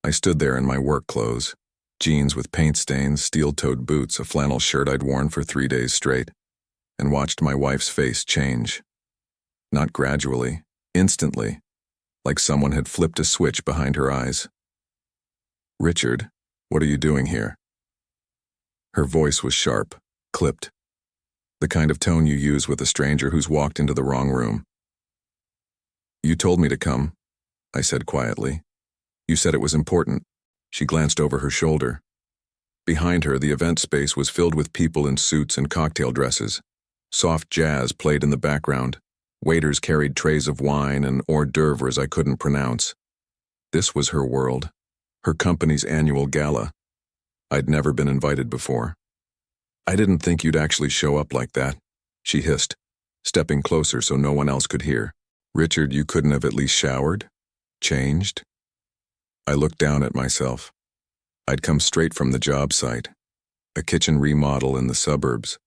I stood there in my work clothes, jeans with paint stains, steel-toed boots, a flannel shirt I'd worn for 3 days straight, and watched my wife's face change. Not gradually, instantly, like someone had flipped a switch behind her eyes. "Richard, what are you doing here?" Her voice was sharp, clipped, the kind of tone you use with a stranger who's walked into the wrong room. "You told me to come," I said quietly. "You said it was important." She glanced over her shoulder. Behind her, the event space was filled with people in suits and cocktail dresses. Soft jazz played in the background. Waiters carried trays of wine and hors d'oeuvres I couldn't pronounce. This was her world, her company's annual gala. I'd never been invited before. "I didn't think you'd actually show up like that," she hissed, stepping closer so no one else could hear. "Richard, you couldn't have at least showered? Changed?" I looked down at myself. I'd come straight from the job site, a kitchen remodel in the suburbs.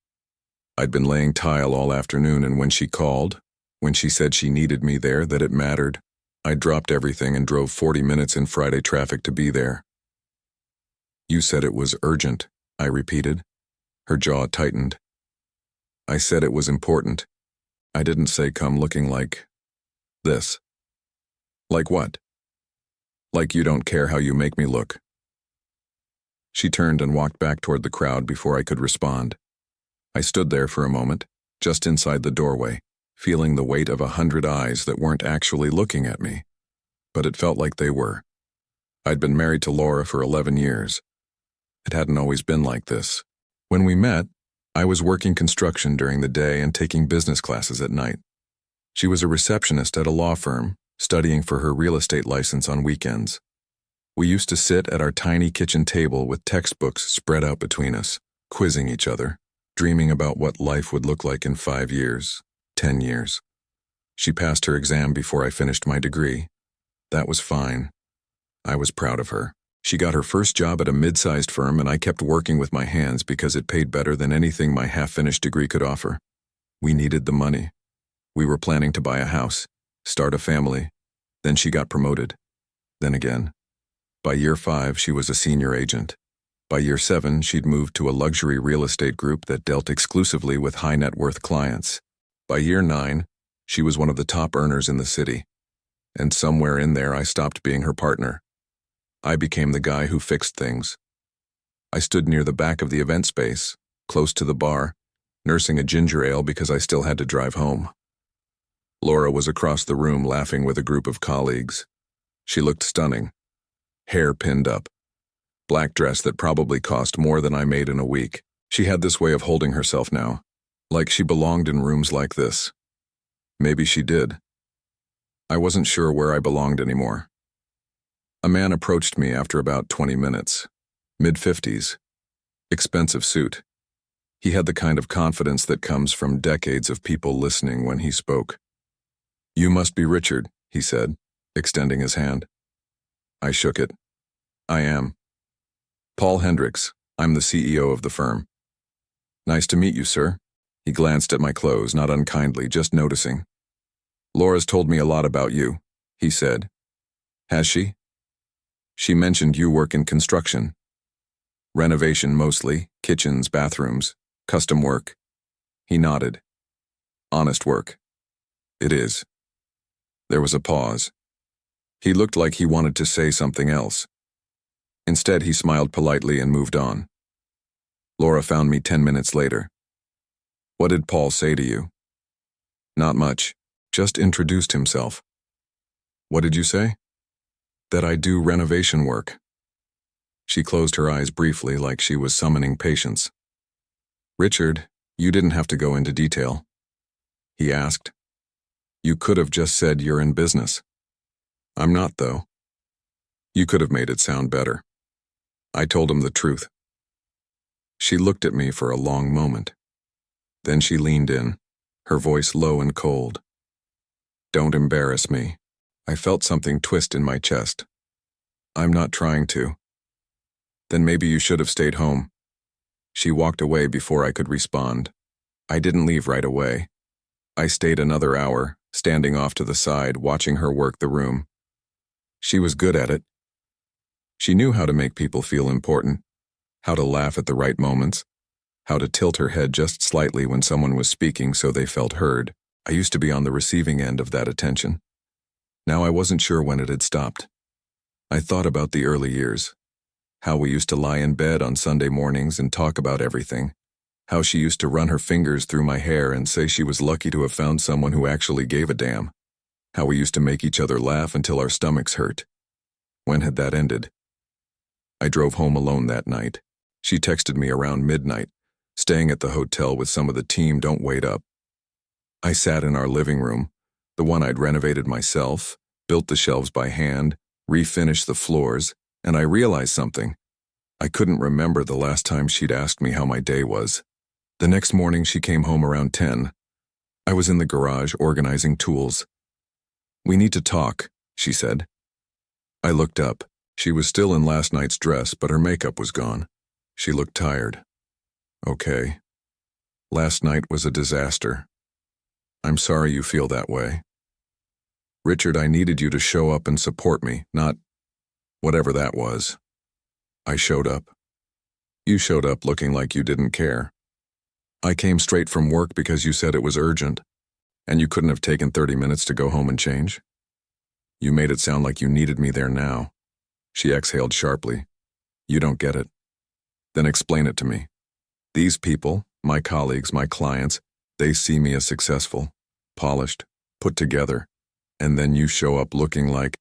I'd been laying tile all afternoon, and when she called, when she said she needed me there, that it mattered, I dropped everything and drove 40 minutes in Friday traffic to be there. "You said it was urgent," I repeated. Her jaw tightened. "I said it was important. I didn't say come looking like this." "Like what?" "Like you don't care how you make me look." She turned and walked back toward the crowd before I could respond. I stood there for a moment, just inside the doorway, feeling the weight of 100 eyes that weren't actually looking at me, but it felt like they were. I'd been married to Laura for 11 years. It hadn't always been like this. When we met, I was working construction during the day and taking business classes at night. She was a receptionist at a law firm, studying for her real estate license on weekends. We used to sit at our tiny kitchen table with textbooks spread out between us, quizzing each other, dreaming about what life would look like in 5 years, 10 years. She passed her exam before I finished my degree. That was fine. I was proud of her. She got her first job at a mid-sized firm, and I kept working with my hands because it paid better than anything my half-finished degree could offer. We needed the money. We were planning to buy a house, start a family. Then she got promoted. Then again. By year 5, she was a senior agent. By year 7, she'd moved to a luxury real estate group that dealt exclusively with high net worth clients. By year 9, she was one of the top earners in the city. And somewhere in there, I stopped being her partner. I became the guy who fixed things. I stood near the back of the event space, close to the bar, nursing a ginger ale because I still had to drive home. Laura was across the room laughing with a group of colleagues. She looked stunning. Hair pinned up. Black dress that probably cost more than I made in a week. She had this way of holding herself now, like she belonged in rooms like this. Maybe she did. I wasn't sure where I belonged anymore. A man approached me after about 20 minutes. Mid-50s. Expensive suit. He had the kind of confidence that comes from decades of people listening when he spoke. "You must be Richard," he said, extending his hand. I shook it. "I am. Paul Hendricks. I'm the CEO of the firm." "Nice to meet you, sir." He glanced at my clothes, not unkindly, just noticing. "Laura's told me a lot about you," he said. "Has she?" "She mentioned you work in construction. Renovation mostly, kitchens, bathrooms, custom work." He nodded. "Honest work." "It is." There was a pause. He looked like he wanted to say something else. Instead, he smiled politely and moved on. Laura found me 10 minutes later. "What did Paul say to you?" "Not much. Just introduced himself." "What did you say?" "That I do renovation work." She closed her eyes briefly like she was summoning patience. "Richard, you didn't have to go into detail." He asked. "You could have just said you're in business." "I'm not, though." "You could have made it sound better." I told him the truth. She looked at me for a long moment. Then she leaned in, her voice low and cold. "Don't embarrass me." I felt something twist in my chest. "I'm not trying to." "Then maybe you should have stayed home." She walked away before I could respond. I didn't leave right away. I stayed another hour, standing off to the side, watching her work the room. She was good at it. She knew how to make people feel important, how to laugh at the right moments, how to tilt her head just slightly when someone was speaking so they felt heard. I used to be on the receiving end of that attention. Now I wasn't sure when it had stopped. I thought about the early years, how we used to lie in bed on Sunday mornings and talk about everything, how she used to run her fingers through my hair and say she was lucky to have found someone who actually gave a damn, how we used to make each other laugh until our stomachs hurt. When had that ended? I drove home alone that night. She texted me around midnight, staying at the hotel with some of the team. Don't wait up. I sat in our living room, the one I'd renovated myself, built the shelves by hand, refinished the floors, and I realized something. I couldn't remember the last time she'd asked me how my day was. The next morning she came home around 10. I was in the garage organizing tools. "We need to talk," she said. I looked up. She was still in last night's dress, but her makeup was gone. She looked tired. "Okay. Last night was a disaster. I'm sorry you feel that way. Richard, I needed you to show up and support me, not whatever that was. I showed up. You showed up looking like you didn't care. I came straight from work because you said it was urgent, and you couldn't have taken 30 minutes to go home and change. You made it sound like you needed me there now." She exhaled sharply. "You don't get it. Then explain it to me. These people, my colleagues, my clients, they see me as successful, polished, put together, and then you show up looking like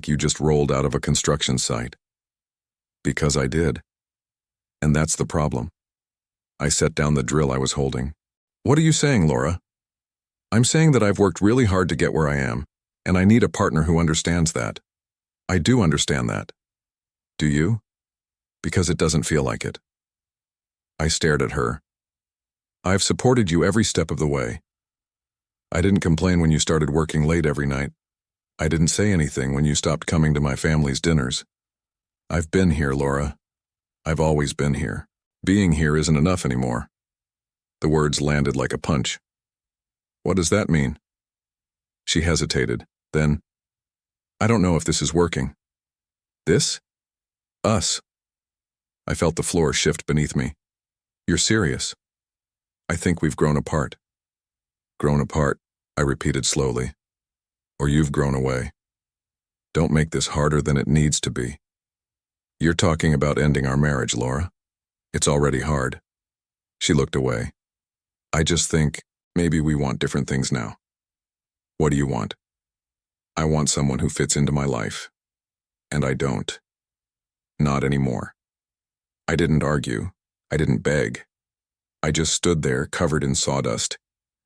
you just rolled out of a construction site." Because I did. And that's the problem. I set down the drill I was holding. "What are you saying, Laura?" "I'm saying that I've worked really hard to get where I am, and I need a partner who understands that." "I do understand that." "Do you?" "Because it doesn't feel like it." I stared at her. "I've supported you every step of the way. I didn't complain when you started working late every night. I didn't say anything when you stopped coming to my family's dinners. I've been here, Laura. I've always been here. Being here isn't enough anymore." The words landed like a punch. "What does that mean?" She hesitated. Then, "I don't know if this is working." "This?" "Us." I felt the floor shift beneath me. "You're serious?" "I think we've grown apart." "Grown apart," I repeated slowly. "Or you've grown away. Don't make this harder than it needs to be. You're talking about ending our marriage, Laura. It's already hard." She looked away. "I just think maybe we want different things now." "What do you want?" "I want someone who fits into my life. And I don't. Not anymore." I didn't argue. I didn't beg. I just stood there, covered in sawdust,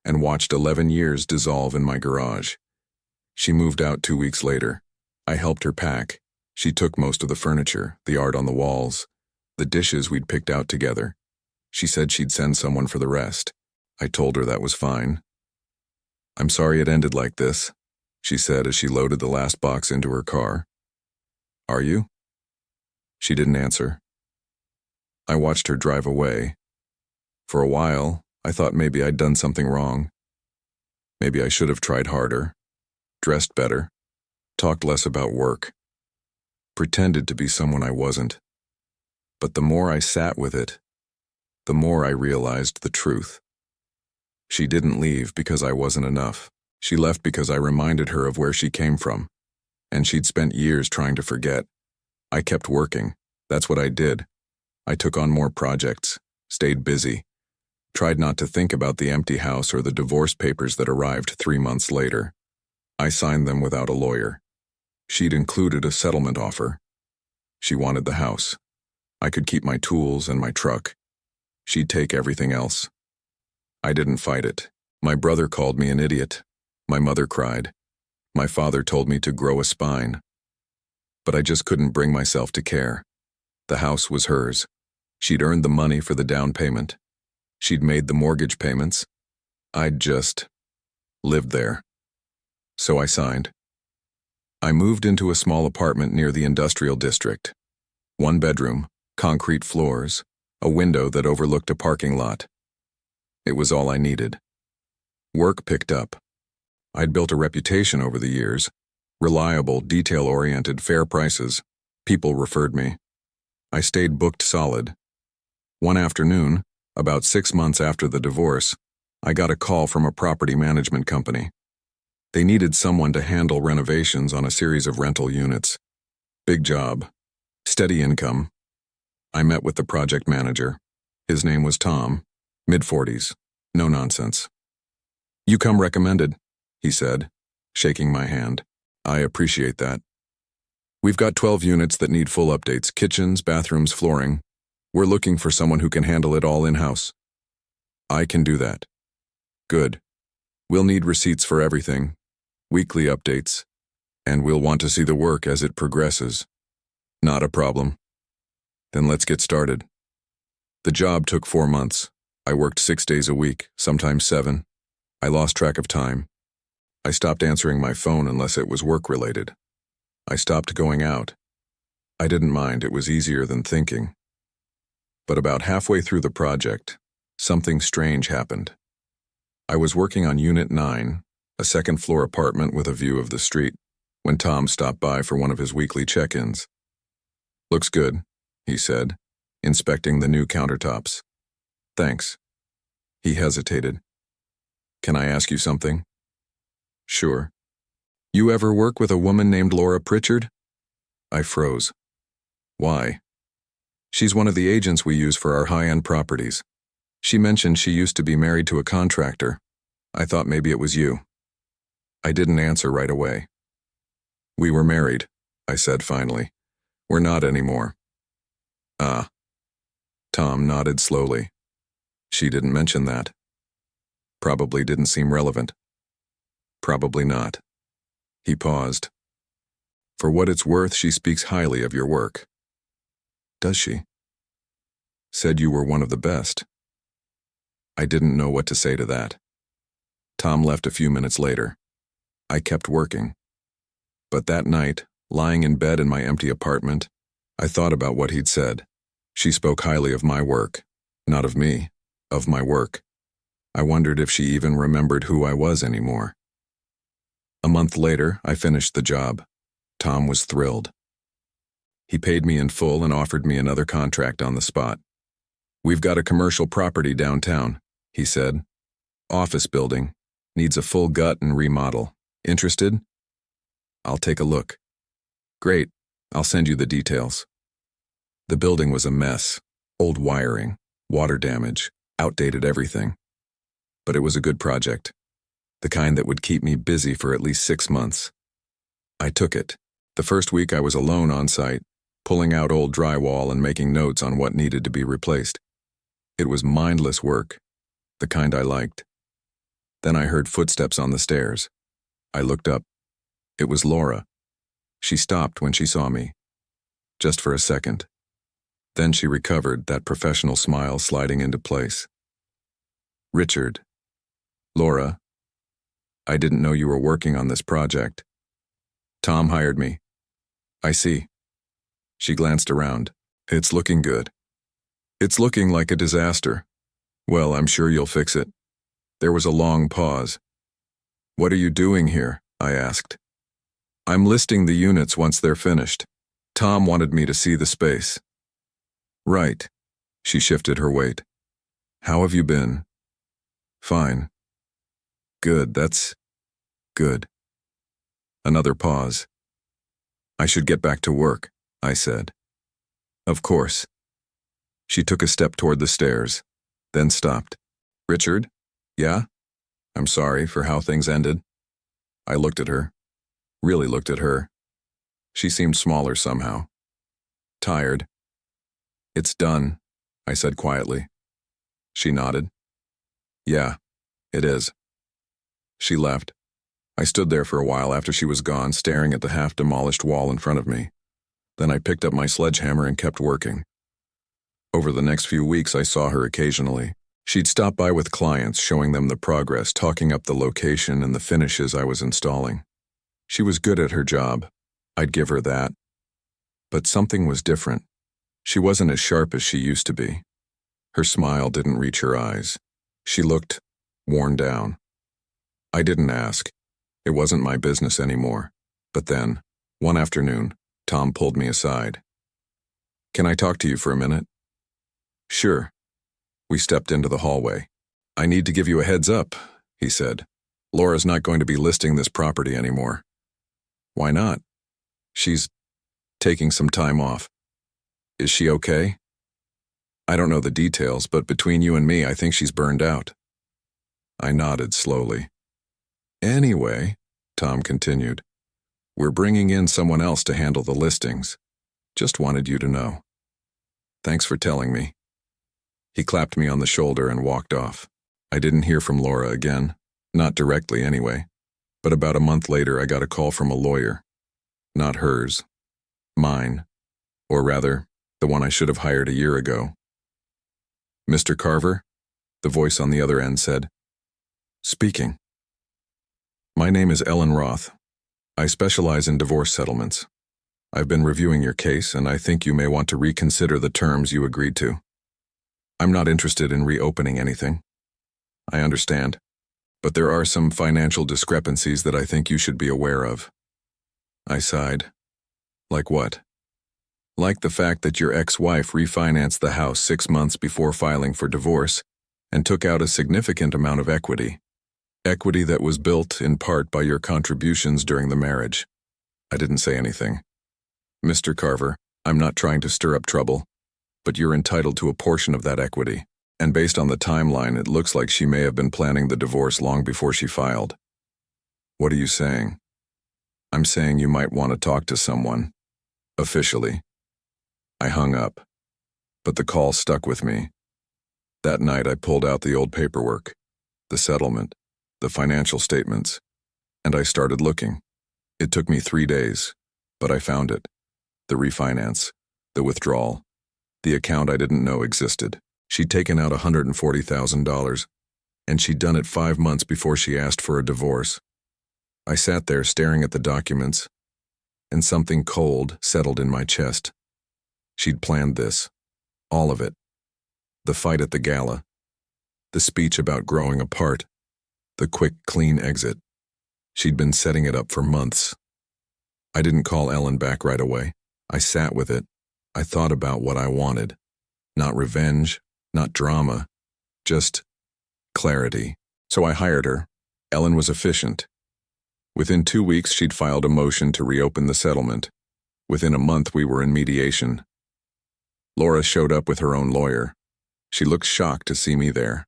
and watched 11 years dissolve in my garage. She moved out 2 weeks later. I helped her pack. She took most of the furniture, the art on the walls, the dishes we'd picked out together. She said she'd send someone for the rest. I told her that was fine. "I'm sorry it ended like this," she said as she loaded the last box into her car. "Are you?" She didn't answer. I watched her drive away. For a while, I thought maybe I'd done something wrong. Maybe I should have tried harder, dressed better, talked less about work, pretended to be someone I wasn't. But the more I sat with it, the more I realized the truth. She didn't leave because I wasn't enough. She left because I reminded her of where she came from, and she'd spent years trying to forget. I kept working. That's what I did. I took on more projects, stayed busy, tried not to think about the empty house or the divorce papers that arrived 3 months later. I signed them without a lawyer. She'd included a settlement offer. She wanted the house. I could keep my tools and my truck. She'd take everything else. I didn't fight it. My brother called me an idiot. My mother cried. My father told me to grow a spine. But I just couldn't bring myself to care. The house was hers. She'd earned the money for the down payment. She'd made the mortgage payments. I'd just lived there. So I signed. I moved into a small apartment near the industrial district. 1 bedroom, concrete floors, a window that overlooked a parking lot. It was all I needed. Work picked up. I'd built a reputation over the years, reliable, detail-oriented, fair prices. People referred me. I stayed booked solid. One afternoon, about 6 months after the divorce, I got a call from a property management company. They needed someone to handle renovations on a series of rental units. Big job. Steady income. I met with the project manager. His name was Tom, mid-40s. No nonsense. "You come recommended," he said, shaking my hand. "I appreciate that. We've got 12 units that need full updates, kitchens, bathrooms, flooring. We're looking for someone who can handle it all in-house." "I can do that." "Good. We'll need receipts for everything, weekly updates, and we'll want to see the work as it progresses." "Not a problem." "Then let's get started." The job took 4 months. I worked 6 days a week, sometimes 7. I lost track of time. I stopped answering my phone unless it was work-related. I stopped going out. I didn't mind, it was easier than thinking. But about halfway through the project, something strange happened. I was working on Unit 9, a second-floor apartment with a view of the street, when Tom stopped by for one of his weekly check-ins. "Looks good," he said, inspecting the new countertops. "Thanks." He hesitated. "Can I ask you something?" "Sure." "You ever work with a woman named Laura Pritchard?" I froze. "Why?" "She's one of the agents we use for our high-end properties. She mentioned she used to be married to a contractor. I thought maybe it was you." I didn't answer right away. "We were married," I said finally. "We're not anymore." "Ah." Tom nodded slowly. "She didn't mention that." "Probably didn't seem relevant." "Probably not." He paused. "For what it's worth, she speaks highly of your work." "Does she?" "Said you were one of the best." I didn't know what to say to that. Tom left a few minutes later. I kept working. But that night, lying in bed in my empty apartment, I thought about what he'd said. She spoke highly of my work. Not of me, of my work. I wondered if she even remembered who I was anymore. A month later, I finished the job. Tom was thrilled. He paid me in full and offered me another contract on the spot. "We've got a commercial property downtown," he said. "Office building. Needs a full gut and remodel. Interested?" "I'll take a look." "Great. I'll send you the details." The building was a mess. Old wiring, water damage, outdated everything. But it was a good project. The kind that would keep me busy for at least 6 months. I took it. The first week I was alone on site, pulling out old drywall and making notes on what needed to be replaced. It was mindless work, the kind I liked. Then I heard footsteps on the stairs. I looked up. It was Laura. She stopped when she saw me. Just for a second. Then she recovered, that professional smile sliding into place. "Richard." "Laura, I didn't know you were working on this project." "Tom hired me." "I see." She glanced around. "It's looking good." "It's looking like a disaster." "Well, I'm sure you'll fix it." There was a long pause. "What are you doing here?" I asked. "I'm listing the units once they're finished. Tom wanted me to see the space." "Right." She shifted her weight. "How have you been?" "Fine." "Good, that's good." Another pause. "I should get back to work," I said. "Of course." She took a step toward the stairs, then stopped. "Richard? Yeah? I'm sorry for how things ended." I looked at her. Really looked at her. She seemed smaller somehow. Tired. "It's done," I said quietly. She nodded. "Yeah, it is." She left. I stood there for a while after she was gone, staring at the half-demolished wall in front of me. Then I picked up my sledgehammer and kept working. Over the next few weeks, I saw her occasionally. She'd stop by with clients, showing them the progress, talking up the location and the finishes I was installing. She was good at her job. I'd give her that. But something was different. She wasn't as sharp as she used to be. Her smile didn't reach her eyes. She looked worn down. I didn't ask. It wasn't my business anymore. But then, one afternoon, Tom pulled me aside. "Can I talk to you for a minute?" "Sure." We stepped into the hallway. "I need to give you a heads up," he said. "Laura's not going to be listing this property anymore." "Why not?" "She's taking some time off." "Is she okay?" "I don't know the details, but between you and me, I think she's burned out." I nodded slowly. "Anyway," Tom continued, "we're bringing in someone else to handle the listings. Just wanted you to know. Thanks for telling me." He clapped me on the shoulder and walked off. I didn't hear from Laura again, not directly anyway, but about a month later I got a call from a lawyer. Not hers. Mine. Or rather, the one I should have hired a year ago. "Mr. Carver?" the voice on the other end said. "Speaking." "My name is Ellen Roth. I specialize in divorce settlements. I've been reviewing your case, and I think you may want to reconsider the terms you agreed to. I'm not interested in reopening anything. I understand, but there are some financial discrepancies that I think you should be aware of." I sighed. "Like what?" "Like the fact that your ex-wife refinanced the house 6 months before filing for divorce and took out a significant amount of equity. Equity that was built in part by your contributions during the marriage." I didn't say anything. "Mr. Carver, I'm not trying to stir up trouble, but you're entitled to a portion of that equity, and based on the timeline, it looks like she may have been planning the divorce long before she filed." "What are you saying?" "I'm saying you might want to talk to someone. Officially." I hung up, but the call stuck with me. That night I pulled out the old paperwork, the settlement, the financial statements, and I started looking. It took me 3 days, but I found it. The refinance, the withdrawal, the account I didn't know existed. She'd taken out $140,000, and she'd done it 5 months before she asked for a divorce. I sat there staring at the documents, and something cold settled in my chest. She'd planned this, all of it. The fight at the gala, the speech about growing apart, the quick, clean exit. She'd been setting it up for months. I didn't call Ellen back right away. I sat with it. I thought about what I wanted. Not revenge, not drama, just clarity. So I hired her. Ellen was efficient. Within 2 weeks, she'd filed a motion to reopen the settlement. Within a month, we were in mediation. Laura showed up with her own lawyer. She looked shocked to see me there.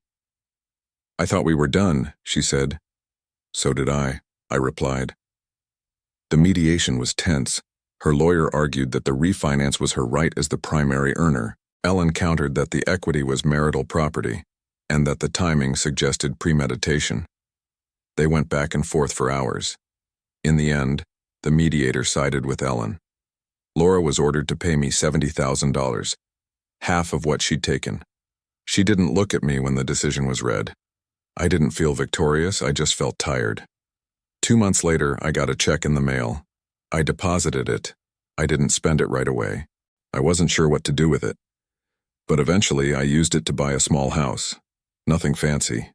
"I thought we were done," she said. "So did I replied. The mediation was tense. Her lawyer argued that the refinance was her right as the primary earner. Ellen countered that the equity was marital property, and that the timing suggested premeditation. They went back and forth for hours. In the end, the mediator sided with Ellen. Laura was ordered to pay me $70,000, half of what she'd taken. She didn't look at me when the decision was read. I didn't feel victorious, I just felt tired. 2 months later, I got a check in the mail. I deposited it. I didn't spend it right away. I wasn't sure what to do with it. But eventually, I used it to buy a small house. Nothing fancy.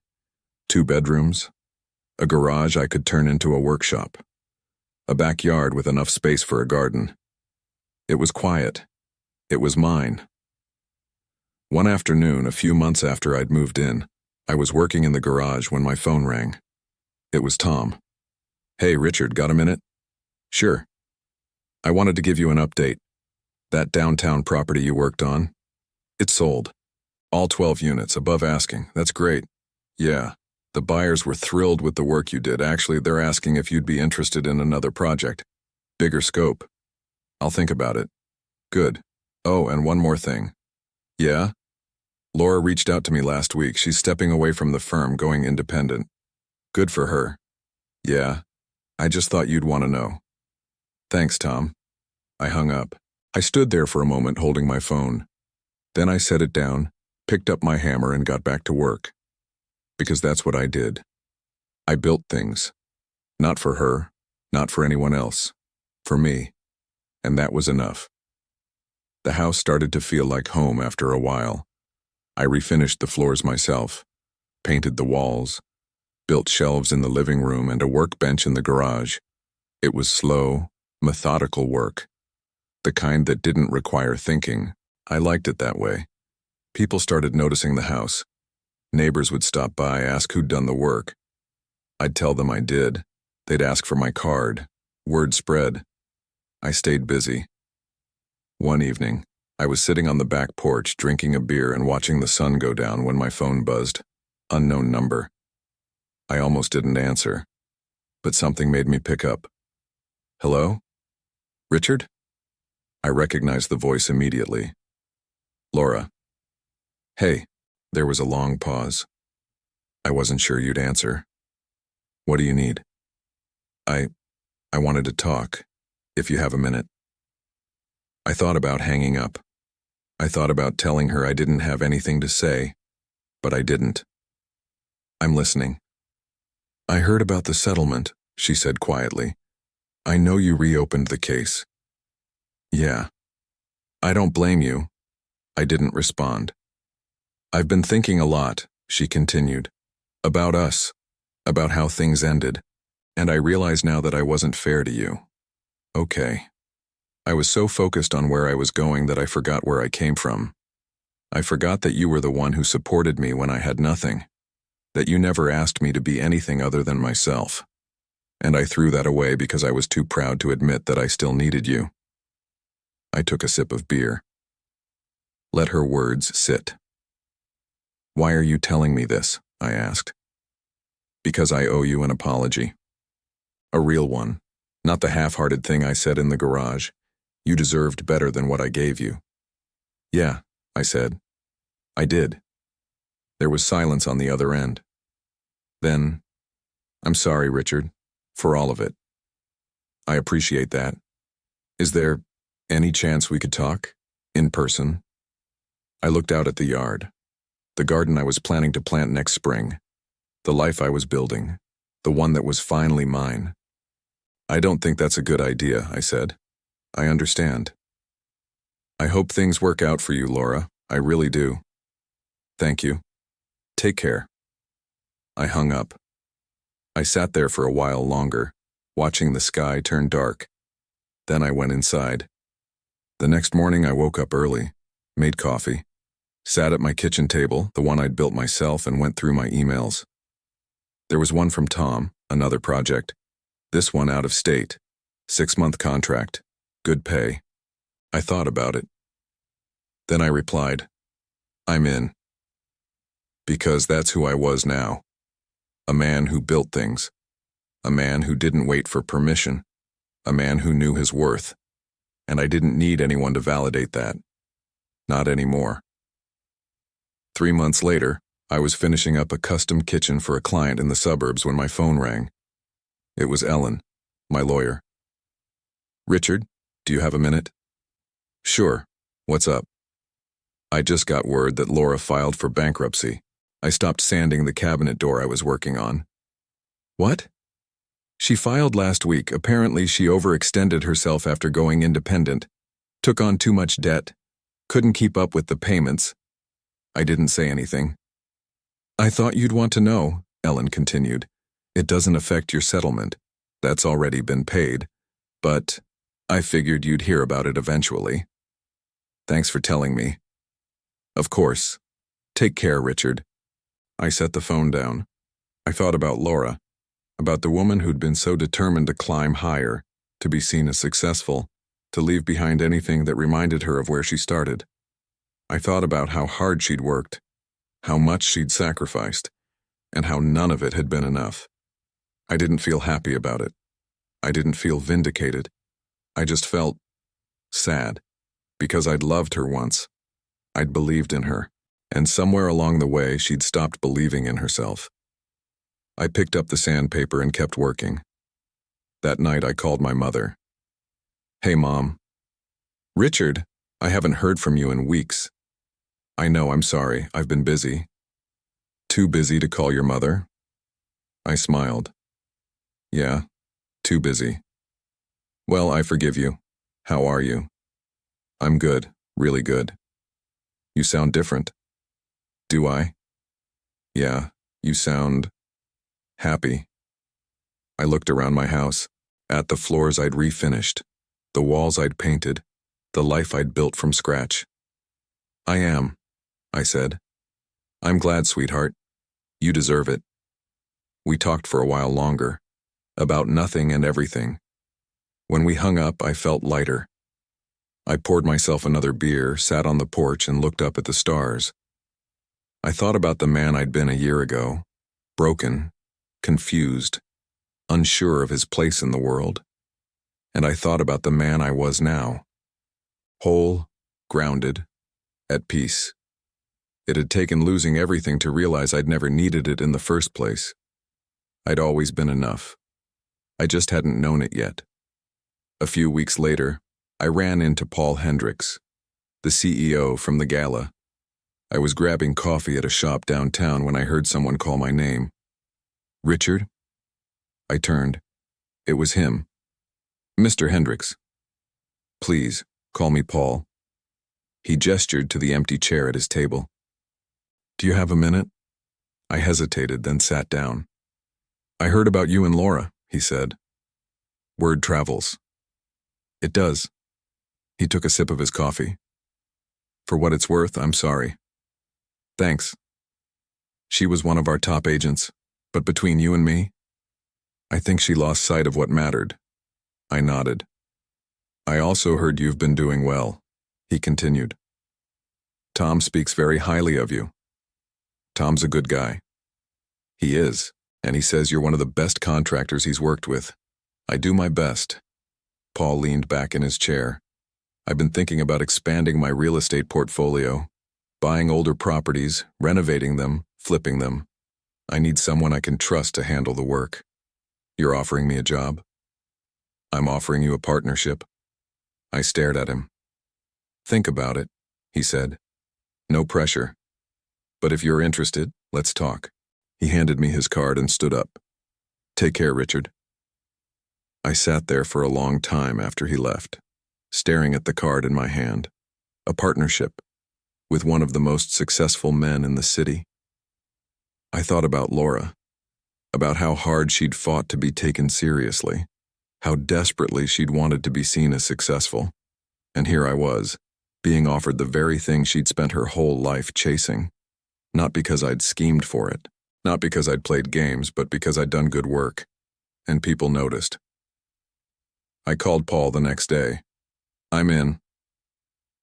2 bedrooms, a garage I could turn into a workshop, a backyard with enough space for a garden. It was quiet. It was mine. One afternoon, a few months after I'd moved in, I was working in the garage when my phone rang. It was Tom. "Hey, Richard, got a minute?" "Sure." "I wanted to give you an update. That downtown property you worked on, it sold. All 12 units, above asking. That's great." "Yeah. The buyers were thrilled with the work you did. Actually, they're asking if you'd be interested in another project. Bigger scope." "I'll think about it." "Good. Oh, and one more thing." "Yeah?" "Laura reached out to me last week. She's stepping away from the firm, going independent." "Good for her." "Yeah. I just thought you'd want to know." "Thanks, Tom." I hung up. I stood there for a moment holding my phone. Then I set it down, picked up my hammer, and got back to work. Because that's what I did. I built things. Not for her, not for anyone else. For me. And that was enough. The house started to feel like home after a while. I refinished the floors myself, painted the walls, built shelves in the living room and a workbench in the garage. It was slow, methodical work, the kind that didn't require thinking. I liked it that way. People started noticing the house. Neighbors would stop by, ask who'd done the work. I'd tell them I did. They'd ask for my card. Word spread. I stayed busy. One evening, I was sitting on the back porch drinking a beer and watching the sun go down when my phone buzzed. Unknown number. I almost didn't answer, but something made me pick up. Hello? Richard? I recognized the voice immediately. Laura. Hey. There was a long pause. I wasn't sure you'd answer. What do you need? I wanted to talk, if you have a minute. I thought about hanging up. I thought about telling her I didn't have anything to say, but I didn't. I'm listening. I heard about the settlement, she said quietly. I know you reopened the case. Yeah. I don't blame you. I didn't respond. I've been thinking a lot, she continued, about us, about how things ended, and I realize now that I wasn't fair to you. Okay. I was so focused on where I was going that I forgot where I came from. I forgot that you were the one who supported me when I had nothing, that you never asked me to be anything other than myself. And I threw that away because I was too proud to admit that I still needed you. I took a sip of beer. Let her words sit. Why are you telling me this? I asked. Because I owe you an apology. A real one, not the half-hearted thing I said in the garage. You deserved better than what I gave you. Yeah, I said. I did. There was silence on the other end. Then, I'm sorry, Richard, for all of it. I appreciate that. Is there any chance we could talk? In person? I looked out at the yard. The garden I was planning to plant next spring. The life I was building. The one that was finally mine. I don't think that's a good idea, I said. I understand. I hope things work out for you, Laura. I really do. Thank you. Take care. I hung up. I sat there for a while longer, watching the sky turn dark. Then I went inside. The next morning I woke up early, made coffee, sat at my kitchen table, the one I'd built myself, and went through my emails. There was one from Tom, another project. This one out of state. 6-month contract. Good pay. I thought about it. Then I replied, I'm in. Because that's who I was now. A man who built things. A man who didn't wait for permission. A man who knew his worth. And I didn't need anyone to validate that. Not anymore. 3 months later, I was finishing up a custom kitchen for a client in the suburbs when my phone rang. It was Ellen, my lawyer. Richard, do you have a minute? Sure. What's up? I just got word that Laura filed for bankruptcy. I stopped sanding the cabinet door I was working on. What? She filed last week. Apparently she overextended herself after going independent, took on too much debt, couldn't keep up with the payments. I didn't say anything. I thought you'd want to know, Ellen continued. It doesn't affect your settlement. That's already been paid. But I figured you'd hear about it eventually. Thanks for telling me. Of course. Take care, Richard. I set the phone down. I thought about Laura, about the woman who'd been so determined to climb higher, to be seen as successful, to leave behind anything that reminded her of where she started. I thought about how hard she'd worked, how much she'd sacrificed, and how none of it had been enough. I didn't feel happy about it. I didn't feel vindicated. I just felt sad, because I'd loved her once. I'd believed in her, and somewhere along the way she'd stopped believing in herself. I picked up the sandpaper and kept working. That night I called my mother. Hey, Mom. Richard, I haven't heard from you in weeks. I know, I'm sorry, I've been busy. Too busy to call your mother? I smiled. Yeah, too busy. Well, I forgive you. How are you? I'm good, really good. You sound different. Do I? Yeah, you sound happy. I looked around my house, at the floors I'd refinished, the walls I'd painted, the life I'd built from scratch. I am, I said. I'm glad, sweetheart. You deserve it. We talked for a while longer, about nothing and everything. When we hung up, I felt lighter. I poured myself another beer, sat on the porch, and looked up at the stars. I thought about the man I'd been a year ago, broken, confused, unsure of his place in the world. And I thought about the man I was now, whole, grounded, at peace. It had taken losing everything to realize I'd never needed it in the first place. I'd always been enough. I just hadn't known it yet. A few weeks later, I ran into Paul Hendricks, the CEO from the gala. I was grabbing coffee at a shop downtown when I heard someone call my name. Richard? I turned. It was him. Mr. Hendricks. Please, call me Paul. He gestured to the empty chair at his table. Do you have a minute? I hesitated, then sat down. I heard about you and Laura, he said. Word travels. It does. He took a sip of his coffee. For what it's worth, I'm sorry. Thanks. She was one of our top agents, but between you and me, I think she lost sight of what mattered. I nodded. I also heard you've been doing well, he continued. Tom speaks very highly of you. Tom's a good guy. He is, and he says you're one of the best contractors he's worked with. I do my best. Paul leaned back in his chair. I've been thinking about expanding my real estate portfolio, buying older properties, renovating them, flipping them. I need someone I can trust to handle the work. You're offering me a job? I'm offering you a partnership. I stared at him. Think about it, he said. No pressure. But if you're interested, let's talk. He handed me his card and stood up. Take care, Richard. I sat there for a long time after he left, staring at the card in my hand. A partnership with one of the most successful men in the city. I thought about Laura, about how hard she'd fought to be taken seriously, how desperately she'd wanted to be seen as successful. And here I was, being offered the very thing she'd spent her whole life chasing. Not because I'd schemed for it, not because I'd played games, but because I'd done good work, and people noticed. I called Paul the next day. I'm in.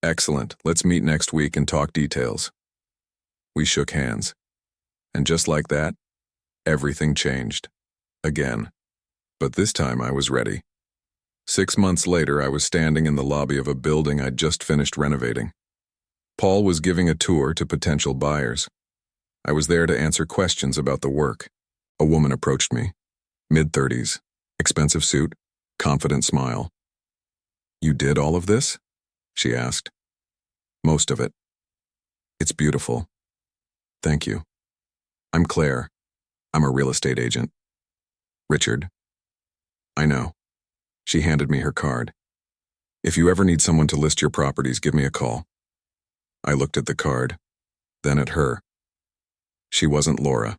Excellent, let's meet next week and talk details. We shook hands. And just like that, everything changed. Again. But this time I was ready. 6 months later, I was standing in the lobby of a building I'd just finished renovating. Paul was giving a tour to potential buyers. I was there to answer questions about the work. A woman approached me. Mid-30s, expensive suit, confident smile. You did all of this? She asked. Most of it. It's beautiful. Thank you. I'm Claire. I'm a real estate agent. Richard. I know. She handed me her card. If you ever need someone to list your properties, give me a call. I looked at the card, then at her. She wasn't Laura.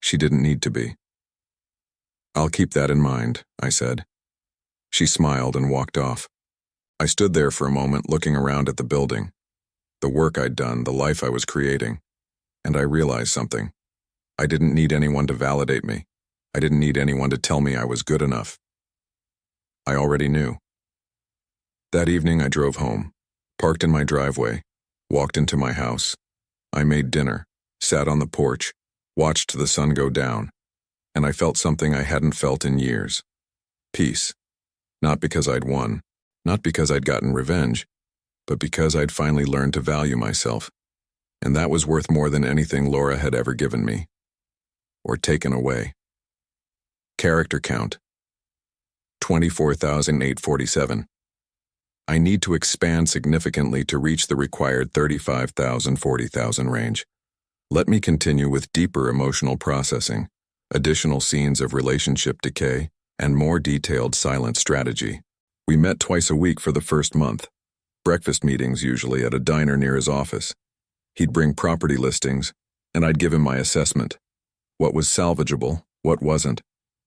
She didn't need to be. I'll keep that in mind, I said. She smiled and walked off. I stood there for a moment looking around at the building, the work I'd done, the life I was creating, and I realized something. I didn't need anyone to validate me. I didn't need anyone to tell me I was good enough. I already knew. That evening I drove home, parked in my driveway, walked into my house. I made dinner, sat on the porch, watched the sun go down, and I felt something I hadn't felt in years. Peace. Not because I'd won, not because I'd gotten revenge, but because I'd finally learned to value myself. And that was worth more than anything Laura had ever given me. Or taken away. Character count. 24,847. I need to expand significantly to reach the required 35,000, 40,000 range. Let me continue with deeper emotional processing, additional scenes of relationship decay, and more detailed silent strategy. We met twice a week for the first month. Breakfast meetings usually at a diner near his office. He'd bring property listings, and I'd give him my assessment. What was salvageable, what wasn't,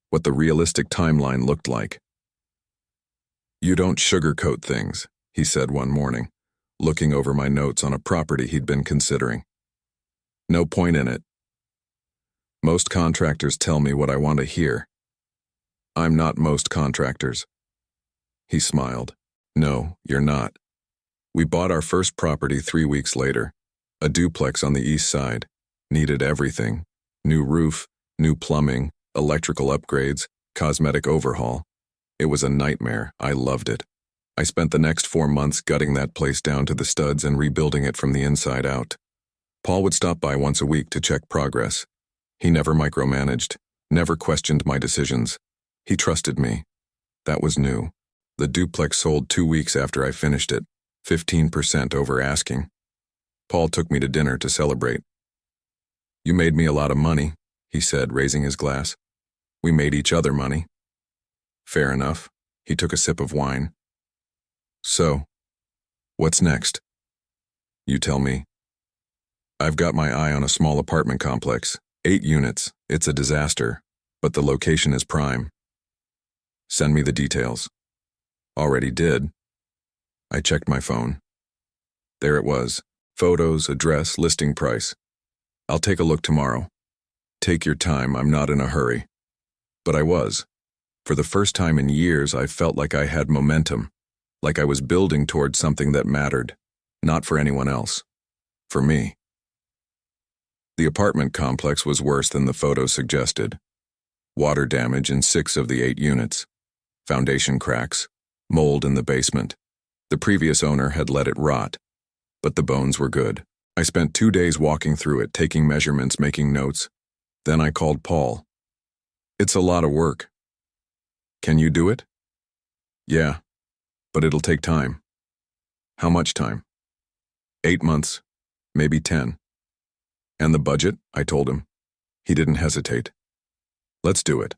what the realistic timeline looked like. You don't sugarcoat things, he said one morning, looking over my notes on a property he'd been considering. No point in it. Most contractors tell me what I want to hear. I'm not most contractors. He smiled. No, you're not. We bought our first property 3 weeks later, a duplex on the east side. Needed everything. New roof, new plumbing, electrical upgrades, cosmetic overhaul. It was a nightmare. I loved it. I spent the next 4 months gutting that place down to the studs and rebuilding it from the inside out. Paul would stop by once a week to check progress. He never micromanaged, never questioned my decisions. He trusted me. That was new. The duplex sold 2 weeks after I finished it, 15% over asking. Paul took me to dinner to celebrate. You made me a lot of money, he said, raising his glass. We made each other money. Fair enough. He took a sip of wine. So, what's next? You tell me. I've got my eye on a small apartment complex, 8 units. It's a disaster, but the location is prime. Send me the details. Already did. I checked my phone. There it was. Photos, address, listing price. I'll take a look tomorrow. Take your time, I'm not in a hurry. But I was. For the first time in years, I felt like I had momentum, like I was building towards something that mattered, not for anyone else. For me. The apartment complex was worse than the photos suggested. Water damage in 6 of the 8 units. Foundation cracks. Mold in the basement. The previous owner had let it rot. But the bones were good. I spent 2 days walking through it, taking measurements, making notes. Then I called Paul. It's a lot of work. Can you do it? Yeah, but it'll take time. How much time? 8 months, maybe 10. And the budget, I told him. He didn't hesitate. Let's do it.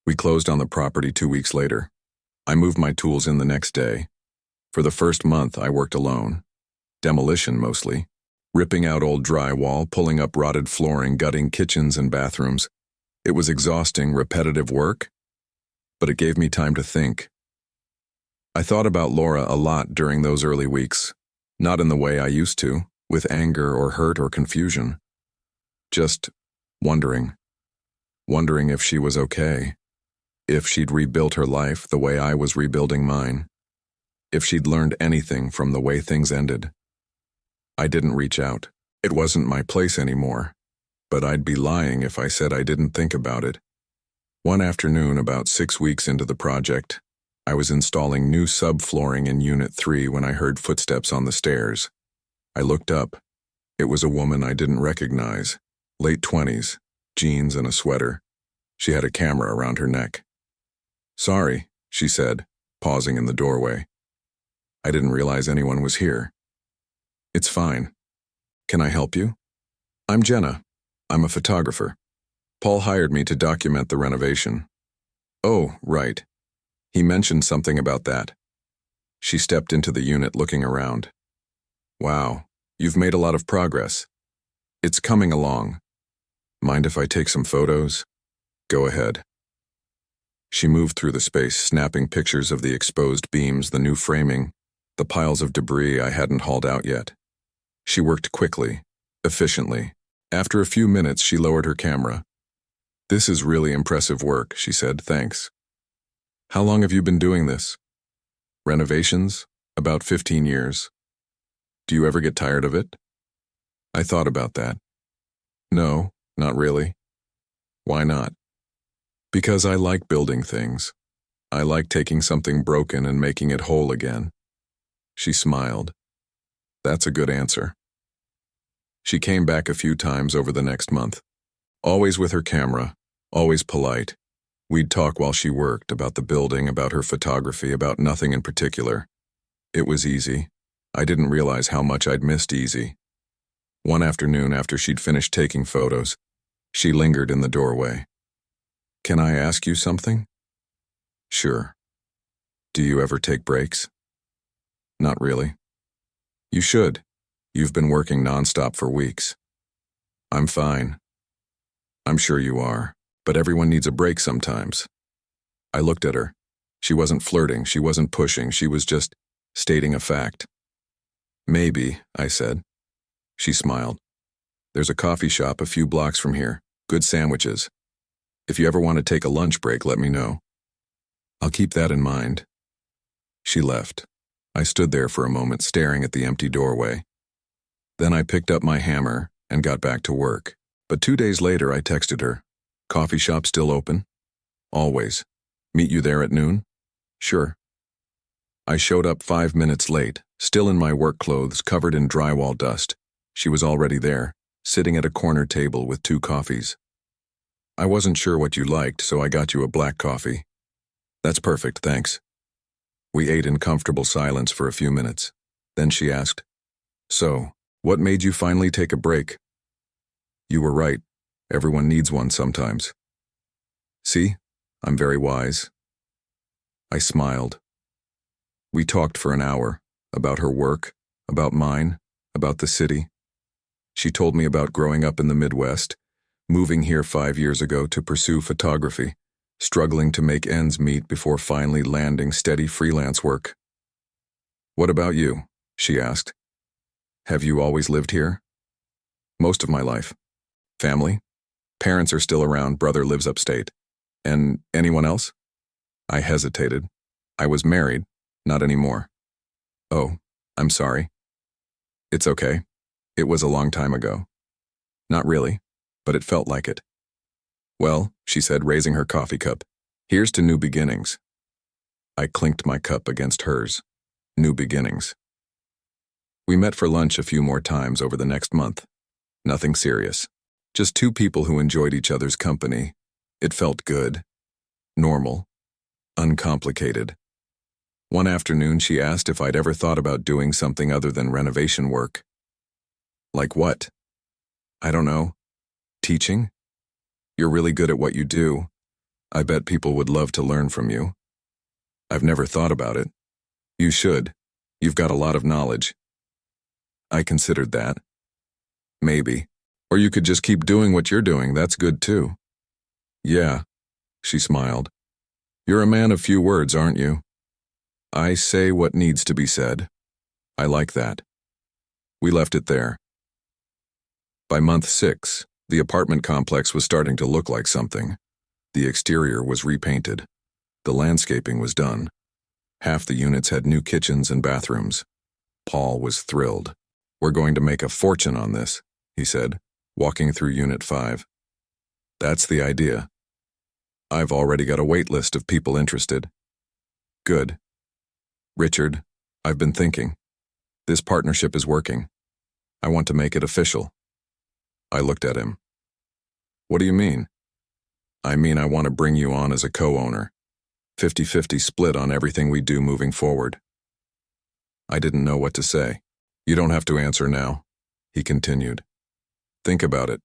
We closed on the property 2 weeks later. I moved my tools in the next day. For the first month, I worked alone. Demolition mostly. Ripping out old drywall, pulling up rotted flooring, gutting kitchens and bathrooms. It was exhausting, repetitive work, but it gave me time to think. I thought about Laura a lot during those early weeks, not in the way I used to, with anger or hurt or confusion. Just wondering if she was okay, if she'd rebuilt her life the way I was rebuilding mine, if she'd learned anything from the way things ended. I didn't reach out. It wasn't my place anymore, but I'd be lying if I said I didn't think about it. One afternoon, about 6 weeks into the project, I was installing new subflooring in Unit 3 when I heard footsteps on the stairs. I looked up. It was a woman I didn't recognize, late 20s, jeans and a sweater. She had a camera around her neck. Sorry, she said, pausing in the doorway. I didn't realize anyone was here. It's fine. Can I help you? I'm Jenna. I'm a photographer. Paul hired me to document the renovation. Oh, right. He mentioned something about that. She stepped into the unit looking around. Wow, you've made a lot of progress. It's coming along. Mind if I take some photos? Go ahead. She moved through the space, snapping pictures of the exposed beams, the new framing, the piles of debris I hadn't hauled out yet. She worked quickly, efficiently. After a few minutes, she lowered her camera. This is really impressive work, she said, thanks. How long have you been doing this? Renovations? About 15 years. Do you ever get tired of it? I thought about that. No, not really. Why not? Because I like building things. I like taking something broken and making it whole again. She smiled. That's a good answer. She came back a few times over the next month. Always with her camera, always polite. We'd talk while she worked, about the building, about her photography, about nothing in particular. It was easy. I didn't realize how much I'd missed easy. One afternoon after she'd finished taking photos, she lingered in the doorway. Can I ask you something? Sure. Do you ever take breaks? Not really. You should. You've been working nonstop for weeks. I'm fine. I'm sure you are, but everyone needs a break sometimes. I looked at her. She wasn't flirting, she wasn't pushing, she was just stating a fact. Maybe, I said. She smiled. There's a coffee shop a few blocks from here. Good sandwiches. If you ever want to take a lunch break, let me know. I'll keep that in mind. She left. I stood there for a moment staring at the empty doorway. Then I picked up my hammer and got back to work. But 2 days later I texted her. Coffee shop still open? Always. Meet you there at noon? Sure. I showed up 5 minutes late, still in my work clothes covered in drywall dust. She was already there, sitting at a corner table with 2 coffees. I wasn't sure what you liked, so I got you a black coffee. That's perfect, thanks. We ate in comfortable silence for a few minutes. Then she asked, So, what made you finally take a break? You were right. Everyone needs one sometimes. See? I'm very wise. I smiled. We talked for an hour, about her work, about mine, about the city. She told me about growing up in the Midwest, moving here 5 years ago to pursue photography, struggling to make ends meet before finally landing steady freelance work. What about you? She asked. Have you always lived here? Most of my life. Family? Parents are still around, brother lives upstate. And anyone else? I hesitated. I was married, not anymore. Oh, I'm sorry. It's okay. It was a long time ago. Not really, but it felt like it. Well, she said, raising her coffee cup, here's to new beginnings. I clinked my cup against hers. New beginnings. We met for lunch a few more times over the next month. Nothing serious. Just 2 people who enjoyed each other's company. It felt good. Normal. Uncomplicated. One afternoon she asked if I'd ever thought about doing something other than renovation work. Like what? I don't know. Teaching? You're really good at what you do. I bet people would love to learn from you. I've never thought about it. You should. You've got a lot of knowledge. I considered that. Maybe. Or you could just keep doing what you're doing, that's good too. Yeah, she smiled. You're a man of few words, aren't you? I say what needs to be said. I like that. We left it there. By month 6, the apartment complex was starting to look like something. The exterior was repainted. The landscaping was done. Half the units had new kitchens and bathrooms. Paul was thrilled. We're going to make a fortune on this, he said, walking through Unit 5. That's the idea. I've already got a wait list of people interested. Good. Richard, I've been thinking. This partnership is working. I want to make it official. I looked at him. What do you mean? I mean I want to bring you on as a co-owner. 50-50 split on everything we do moving forward. I didn't know what to say. You don't have to answer now, he continued. Think about it.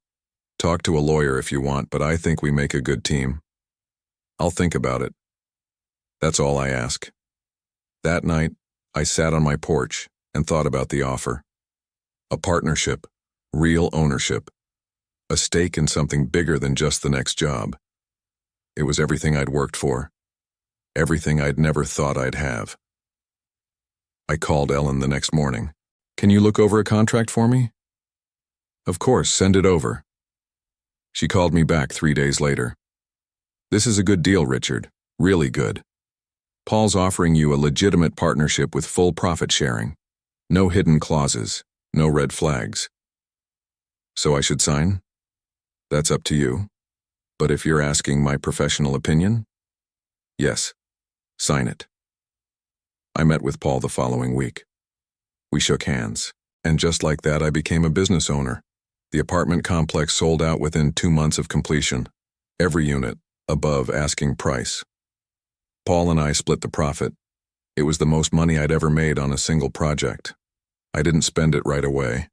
Talk to a lawyer if you want, but I think we make a good team. I'll think about it. That's all I ask. That night, I sat on my porch and thought about the offer. A partnership, real ownership, a stake in something bigger than just the next job. It was everything I'd worked for, everything I'd never thought I'd have. I called Ellen the next morning. Can you look over a contract for me? Of course, send it over. She called me back 3 days later. This is a good deal, Richard. Really good. Paul's offering you a legitimate partnership with full profit sharing. No hidden clauses, no red flags. So I should sign? That's up to you. But if you're asking my professional opinion, yes, sign it. I met with Paul the following week. We shook hands, and just like that I became a business owner. The apartment complex sold out within 2 months of completion. Every unit, above asking price. Paul and I split the profit. It was the most money I'd ever made on a single project. I didn't spend it right away.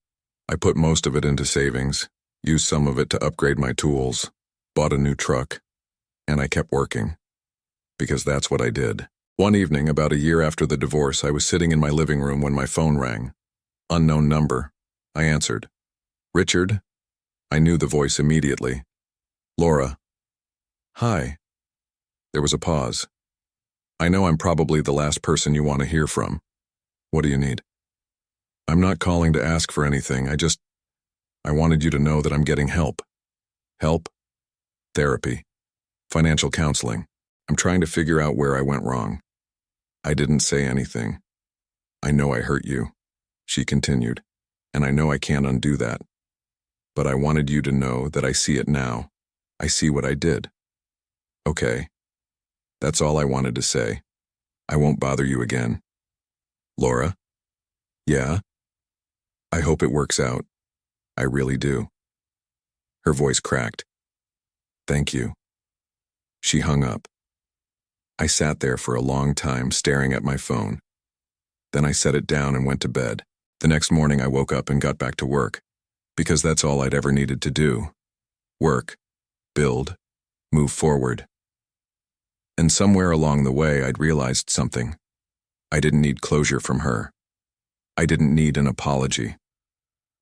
I put most of it into savings, used some of it to upgrade my tools, bought a new truck, and I kept working. Because that's what I did. One evening, about a year after the divorce, I was sitting in my living room when my phone rang. Unknown number. I answered. Richard? I knew the voice immediately. Laura. Hi. There was a pause. I know I'm probably the last person you want to hear from. What do you need? I'm not calling to ask for anything. I wanted you to know that I'm getting help. Help? Therapy. Financial counseling. I'm trying to figure out where I went wrong. I didn't say anything. I know I hurt you, she continued, and I know I can't undo that. But I wanted you to know that I see it now. I see what I did. Okay. That's all I wanted to say. I won't bother you again. Laura? Yeah? I hope it works out. I really do. Her voice cracked. Thank you. She hung up. I sat there for a long time staring at my phone. Then I set it down and went to bed. The next morning I woke up and got back to work, because that's all I'd ever needed to do. Work, build, move forward. And somewhere along the way I'd realized something. I didn't need closure from her. I didn't need an apology.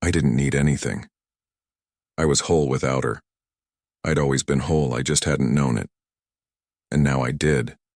I didn't need anything. I was whole without her. I'd always been whole, I just hadn't known it. And now I did.